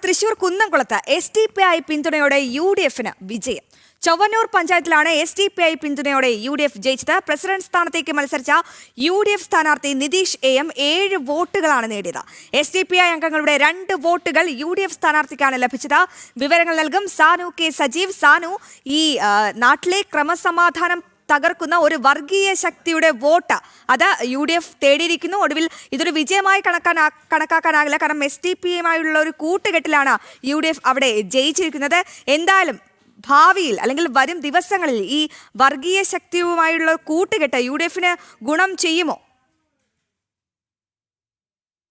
തൃശൂർ കുന്നംകുളത്ത് SDPI പിന്തുണയോടെ UDFന് വിജയം. ചൊവ്വന്നൂർ പഞ്ചായത്തിലാണ് SDPI പിന്തുണയോടെ UDF ജയിച്ചത്. പ്രസിഡന്റ് സ്ഥാനത്തേക്ക് മത്സരിച്ച UDF സ്ഥാനാർത്ഥി നിതീഷ് AM 7 വോട്ടുകളാണ് നേടിയത്. SDPI അംഗങ്ങളുടെ 2 വോട്ടുകൾ UDF സ്ഥാനാർത്ഥിക്കാണ് ലഭിച്ചത്. വിവരങ്ങൾ നൽകും സാനു കെ സജീവ്. സാനു, ഈ നാട്ടിലെ ക്രമസമാധാനം തകർക്കുന്ന ഒരു വർഗീയ ശക്തിയുടെ വോട്ട് അത് UDF തേടിയിരിക്കുന്നു. ഒടുവിൽ ഇതൊരു വിജയമായി കണക്കാക്കാനാകില്ല. കാരണം SDPയുമായുള്ള ഒരു കൂട്ടുകെട്ടിലാണ് UDF അവിടെ ജയിച്ചിരിക്കുന്നത്. എന്തായാലും ഭാവിയിൽ അല്ലെങ്കിൽ വരും ദിവസങ്ങളിൽ ഈ വർഗീയ ശക്തിയുമായുള്ള കൂട്ടുകെട്ട് UDFന് ഗുണം ചെയ്യുമോ?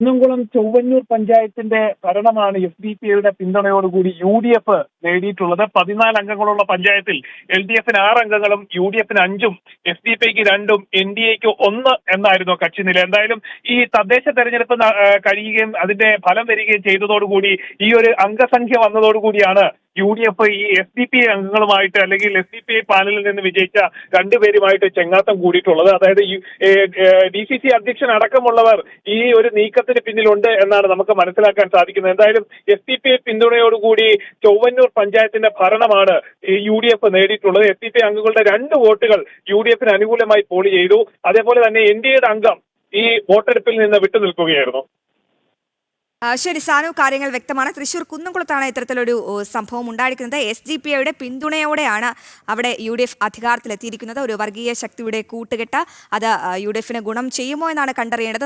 കുന്നംകുളം ചൊവ്വന്നൂർ പഞ്ചായത്തിന്റെ ഭരണമാണ് SDPയുടെ പിന്തുണയോടുകൂടി UDF നേടിയിട്ടുള്ളത്. 14 അംഗങ്ങളുള്ള പഞ്ചായത്തിൽ LDFന് 6 അംഗങ്ങളും UDFന് 5ഉം SDPക്ക് 2ഉം NDAക്ക് 1 എന്നായിരുന്നു കക്ഷി നില. എന്തായാലും ഈ തദ്ദേശ തെരഞ്ഞെടുപ്പ് കഴിയുകയും അതിന്റെ ഫലം വരികയും ചെയ്തതോടുകൂടി ഈ ഒരു അംഗസംഖ്യ വന്നതോടുകൂടിയാണ് UDF ഈ SDPI അംഗങ്ങളുമായിട്ട് അല്ലെങ്കിൽ SDPI പാനലിൽ നിന്ന് വിജയിച്ച 2 പേരുമായിട്ട് ചെങ്ങാത്തം കൂടിയിട്ടുള്ളത്. അതായത് DCC അധ്യക്ഷൻ അടക്കമുള്ളവർ ഈ ഒരു നീക്കത്തിന് പിന്നിലുണ്ട് എന്നാണ് നമുക്ക് മനസ്സിലാക്കാൻ സാധിക്കുന്നത്. എന്തായാലും SDPI പിന്തുണയോടുകൂടി ചൊവ്വന്നൂർ പഞ്ചായത്തിന്റെ ഭരണമാണ് UDF നേടിയിട്ടുള്ളത്. SDPI അംഗങ്ങളുടെ 2 വോട്ടുകൾ UDFന് അനുകൂലമായി പോൾ ചെയ്തു. അതേപോലെ തന്നെ NDAയുടെ അംഗം ഈ വോട്ടെടുപ്പിൽ നിന്ന് വിട്ടുനിൽക്കുകയായിരുന്നു. ശരി സാനു, കാര്യങ്ങൾ വ്യക്തമാണ്. തൃശൂർ കുന്നംകുളത്താണ് ഇത്തരത്തിലൊരു സംഭവം ഉണ്ടായിരിക്കുന്നത്. SDPയുടെ പിന്തുണയോടെയാണ് അവിടെ UDF അധികാരത്തിലെത്തിയിരിക്കുന്നത്. ഒരു വർഗീയ ശക്തിയുടെ കൂട്ടുകെട്ട് അത് UDFന് ഗുണം ചെയ്യുമോ എന്നാണ് കണ്ടറിയേണ്ടത്.